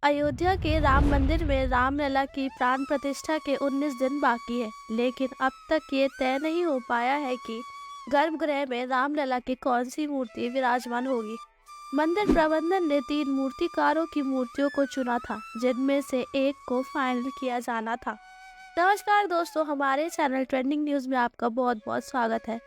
अयोध्या के राम मंदिर में रामलला की प्राण प्रतिष्ठा के 19 दिन बाकी है, लेकिन अब तक ये तय नहीं हो पाया है कि गर्भगृह में रामलला की कौन सी मूर्ति विराजमान होगी। मंदिर प्रबंधन ने 3 मूर्तिकारों की मूर्तियों को चुना था, जिनमें से एक को फाइनल किया जाना था। नमस्कार दोस्तों, हमारे चैनल ट्रेंडिंग न्यूज में आपका बहुत बहुत स्वागत है।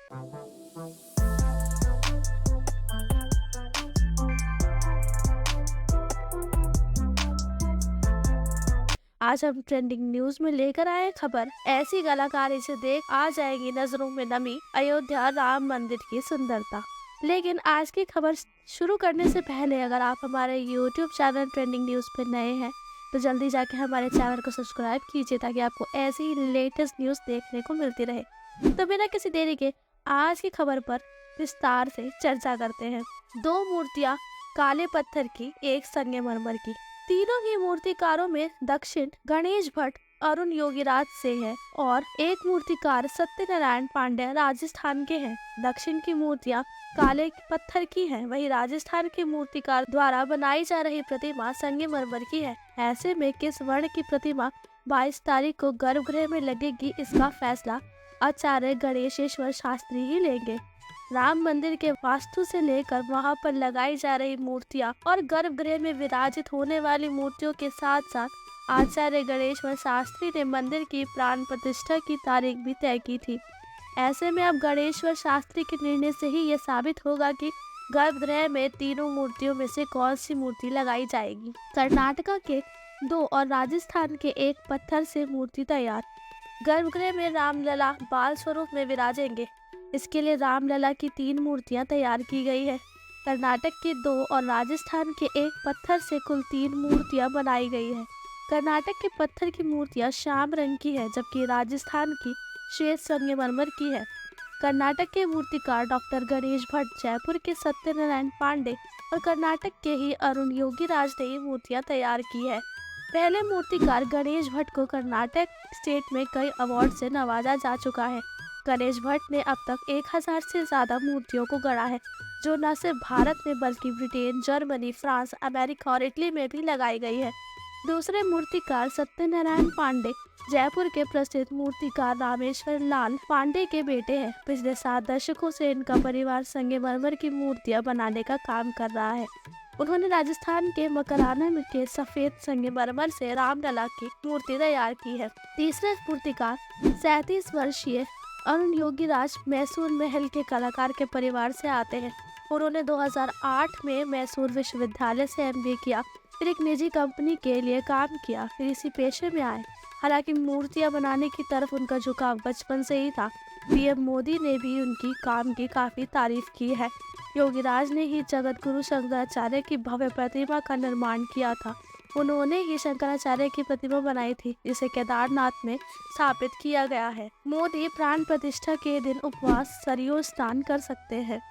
आज हम ट्रेंडिंग न्यूज में लेकर आए खबर, ऐसी कलाकारी से देख आ जाएगी नजरों में नमी, अयोध्या राम मंदिर की सुंदरता। लेकिन आज की खबर शुरू करने से पहले अगर आप हमारे YouTube चैनल ट्रेंडिंग न्यूज पे नए हैं तो जल्दी जाके हमारे चैनल को सब्सक्राइब कीजिए, ताकि आपको ऐसी ही लेटेस्ट न्यूज देखने को मिलती रहे। तो बिना किसी देरी के आज की खबर पर विस्तार से चर्चा करते हैं। 2 मूर्तियां काले पत्थर की, एक संगमरमर की। तीनों ही मूर्तिकारों में दक्षिण गणेश भट्ट अरुण योगीराज से है और एक मूर्तिकार सत्यनारायण पांड्या राजस्थान के हैं। दक्षिण की मूर्तियां काले पत्थर की हैं, वहीं राजस्थान के मूर्तिकार द्वारा बनाई जा रही प्रतिमा संगमरमर की है। ऐसे में किस वर्ण की प्रतिमा 22 तारीख को गर्भगृह में लगेगी, इसका फैसला आचार्य गणेशेश्वर शास्त्री ही लेंगे। राम मंदिर के वास्तु से लेकर वहां पर लगाई जा रही मूर्तियां और गर्भगृह में विराजित होने वाली मूर्तियों के साथ साथ आचार्य गणेशवर शास्त्री ने मंदिर की प्राण प्रतिष्ठा की तारीख भी तय की थी। ऐसे में अब गणेशवर शास्त्री के निर्णय से ही ये साबित होगा कि गर्भगृह में तीनों मूर्तियों में से कौन सी मूर्ति लगाई जाएगी। कर्नाटका के 2 और राजस्थान के 1 पत्थर से मूर्ति तैयार। गर्भगृह में रामलला बाल स्वरूप में विराजेंगे। इसके लिए रामलला की 3 मूर्तियां तैयार की गई है। कर्नाटक के 2 और राजस्थान के 1 पत्थर से कुल 3 मूर्तियां बनाई गई है। कर्नाटक के पत्थर की मूर्तियां श्याम रंग की है, जबकि राजस्थान की श्वेत संगमरमर की है। कर्नाटक के मूर्तिकार डॉक्टर गणेश भट्ट, जयपुर के सत्यनारायण पांडे और कर्नाटक के ही अरुण योगीराज ने ये मूर्तियां तैयार की है। पहले मूर्तिकार गणेश भट्ट को कर्नाटक स्टेट में कई अवार्ड से नवाजा जा चुका है। गणेश भट्ट ने अब तक 1000 से ज्यादा मूर्तियों को गढ़ा है, जो न सिर्फ भारत में बल्कि ब्रिटेन, जर्मनी, फ्रांस, अमेरिका और इटली में भी लगाई गई है। दूसरे मूर्तिकार सत्यनारायण पांडे जयपुर के प्रसिद्ध मूर्तिकार रामेश्वर लाल पांडे के बेटे हैं। पिछले 7 दशकों से इनका परिवार संगमरमर की मूर्तियां बनाने का काम कर रहा है। उन्होंने राजस्थान के मकराना के सफेद संगमरमर से रामलला की मूर्ति तैयार की है। तीसरे मूर्तिकार 37 वर्षीय अरुण योगीराज मैसूर महल के कलाकार के परिवार से आते हैं। उन्होंने 2008 में मैसूर विश्वविद्यालय से MBA किया, फिर एक निजी कंपनी के लिए काम किया, फिर इसी पेशे में आए। हालांकि मूर्तियां बनाने की तरफ उनका झुकाव बचपन से ही था। PM मोदी ने भी उनकी काम की काफी तारीफ की है। योगीराज ने ही जगत गुरु शंकराचार्य की भव्य प्रतिमा का निर्माण किया था। उन्होंने ही शंकराचार्य की प्रतिमा बनाई थी, जिसे केदारनाथ में स्थापित किया गया है। मोदी प्राण प्रतिष्ठा के दिन उपवास सरयू स्नान कर सकते हैं।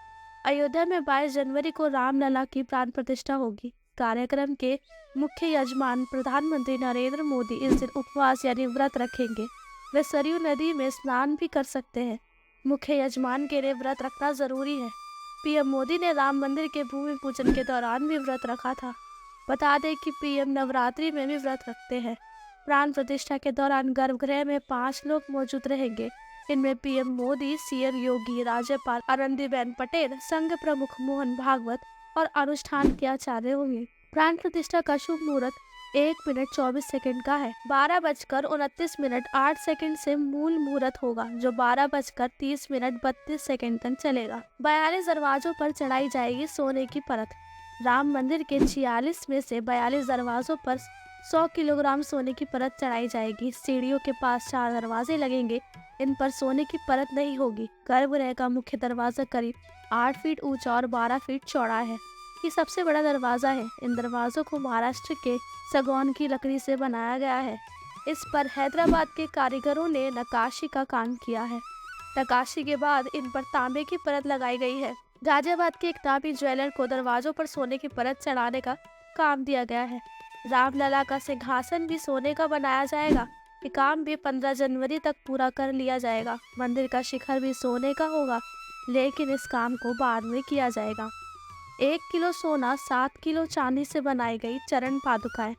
अयोध्या में 22 जनवरी को रामलला की प्राण प्रतिष्ठा होगी। कार्यक्रम के मुख्य यजमान प्रधानमंत्री नरेंद्र मोदी इस दिन उपवास यानी व्रत रखेंगे। वे सरयू नदी में स्नान भी कर सकते हैं। मुख्य यजमान के लिए व्रत रखना जरूरी है। PM मोदी ने राम मंदिर के भूमि पूजन के दौरान भी व्रत रखा था। बता दें कि PM नवरात्रि में भी व्रत रखते हैं। प्राण प्रतिष्ठा के दौरान गर्भगृह में 5 लोग मौजूद रहेंगे। इनमें PM मोदी, CM योगी, राज्यपाल आनंदीबेन पटेल, संघ प्रमुख मोहन भागवत और अनुष्ठान के आचार्य होंगे। प्राण प्रतिष्ठा का शुभ मुहूर्त 1 मिनट 24 सेकंड का है। 12:29 से मूल मुहूर्त होगा, जो 12:30 तक चलेगा। 42 दरवाजों पर चढ़ाई जाएगी सोने की परत। राम मंदिर के 46 में से 42 दरवाजों पर 100 किलोग्राम सोने की परत चढ़ाई जाएगी। सीढ़ियों के पास 4 दरवाजे लगेंगे, इन पर सोने की परत नहीं होगी। गर्भगृह का मुख्य दरवाजा करीब 8 फीट ऊंचा और 12 फीट चौड़ा है। ये सबसे बड़ा दरवाजा है। इन दरवाजों को महाराष्ट्र के सागौन की लकड़ी से बनाया गया है। इस पर हैदराबाद के कारीगरों ने नक्काशी का काम किया है। नक्काशी के बाद इन पर तांबे की परत लगाई गई है। गाजियाबाद के एक नामी ज्वेलर को दरवाजों पर सोने की परत चढ़ाने का काम दिया गया है। रामलला का सिंहासन भी सोने का बनाया जाएगा। ये काम भी 15 जनवरी तक पूरा कर लिया जाएगा। मंदिर का शिखर भी सोने का होगा, लेकिन इस काम को बाद में किया जाएगा। 1 किलो सोना 7 किलो चांदी से बनाई गई चरण पादुकाएं।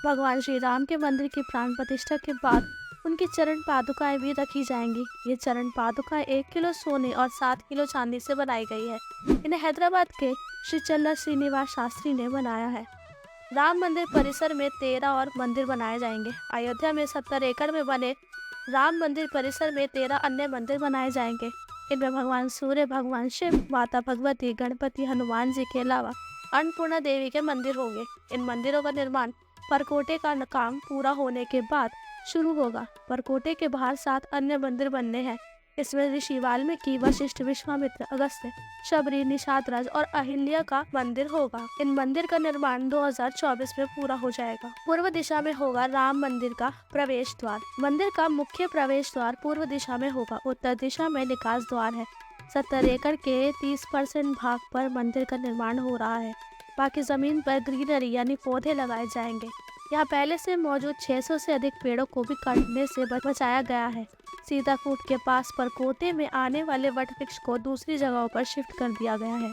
भगवान श्री राम के मंदिर की प्राण प्रतिष्ठा के बाद उनकी चरण पादुकाएं भी रखी जाएंगी। ये चरण पादुकाएं 1 किलो सोने और 7 किलो चांदी से बनाई गई है। इन्हें हैदराबाद के श्री चल्ला श्रीनिवास शास्त्री ने बनाया है। राम मंदिर परिसर में 13 और मंदिर बनाए जाएंगे। अयोध्या में 70 एकड़ में बने राम मंदिर परिसर में 13 अन्य मंदिर बनाए जाएंगे। इनमें भगवान सूर्य, भगवान शिव, माता भगवती, गणपति, हनुमान जी के अलावा अन्नपूर्णा देवी के मंदिर होंगे। इन मंदिरों का निर्माण परकोटे का काम पूरा होने के बाद शुरू होगा। परकोटे के बाहर 7 अन्य मंदिर बनने हैं। इसमें ऋषि वाल्मीकि, वशिष्ठ, विश्वामित्र, अगस्त्य, शबरी, निषादराज और अहिल्या का मंदिर होगा। इन मंदिर का निर्माण 2024 में पूरा हो जाएगा। पूर्व दिशा में होगा राम मंदिर का प्रवेश द्वार। मंदिर का मुख्य प्रवेश द्वार पूर्व दिशा में होगा। उत्तर दिशा में निकास द्वार है। 70 एकड़ के 30% भाग पर मंदिर का निर्माण हो रहा है। बाकी जमीन पर ग्रीनरी यानी पौधे लगाए जाएंगे। यहाँ पहले से मौजूद 600 से अधिक पेड़ों को भी काटने से बचाया गया है। सीताकूट के पास परकोटे में आने वाले वट वृक्ष को दूसरी जगहों पर शिफ्ट कर दिया गया है।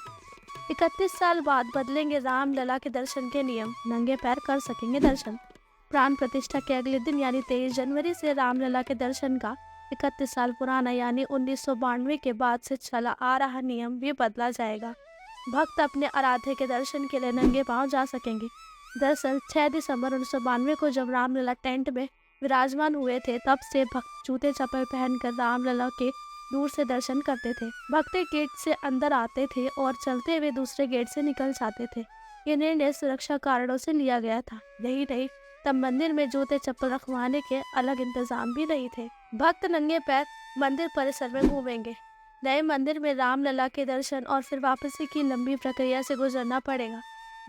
31 साल बाद बदलेंगे रामलला के दर्शन के नियम। नंगे पैर कर सकेंगे दर्शन। प्राण प्रतिष्ठा के अगले दिन यानी 23 जनवरी से रामलला के दर्शन का 31 साल पुराना यानी 1992 के बाद से चला आ रहा नियम भी बदला जाएगा। भक्त अपने आराध्य के दर्शन के लिए नंगे पांव जा सकेंगे। दरअसल 6 दिसंबर 1992 को जब रामलला टेंट में विराजमान हुए थे, तब से भक्त जूते चप्पल पहनकर रामलला के दूर से दर्शन करते थे। भक्त गेट से अंदर आते थे और चलते हुए दूसरे गेट से निकल जाते थे। ये निर्णय सुरक्षा कारणों से लिया गया था। यही नहीं, तब मंदिर में जूते चप्पल रखवाने के अलग इंतजाम भी नहीं थे। भक्त नंगे पैर मंदिर परिसर में घूमेंगे। नए मंदिर में रामलला के दर्शन और फिर वापसी की लंबी प्रक्रिया से गुजरना पड़ेगा।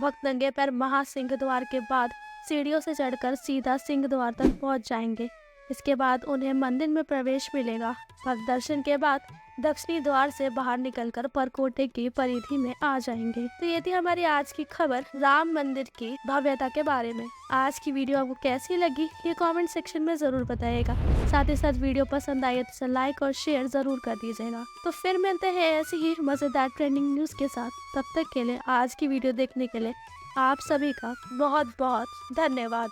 भक्त नंगे पैर महासिंह द्वार के बाद सीढ़ियों से चढ़कर सीधा सिंह द्वार तक पहुंच जाएंगे। इसके बाद उन्हें मंदिर में प्रवेश मिलेगा। भक्त दर्शन के बाद दक्षिणी द्वार से बाहर निकलकर परकोटे की परिधि में आ जाएंगे। तो ये थी हमारी आज की खबर राम मंदिर की भव्यता के बारे में। आज की वीडियो आपको कैसी लगी ये कमेंट सेक्शन में जरूर बताइएगा। साथ ही साथ वीडियो पसंद आई तो लाइक और शेयर जरूर कर दीजिएगा। तो फिर मिलते हैं ऐसी ही मजेदार ट्रेंडिंग न्यूज के साथ। तब तक के लिए आज की वीडियो देखने के लिए आप सभी का बहुत बहुत धन्यवाद।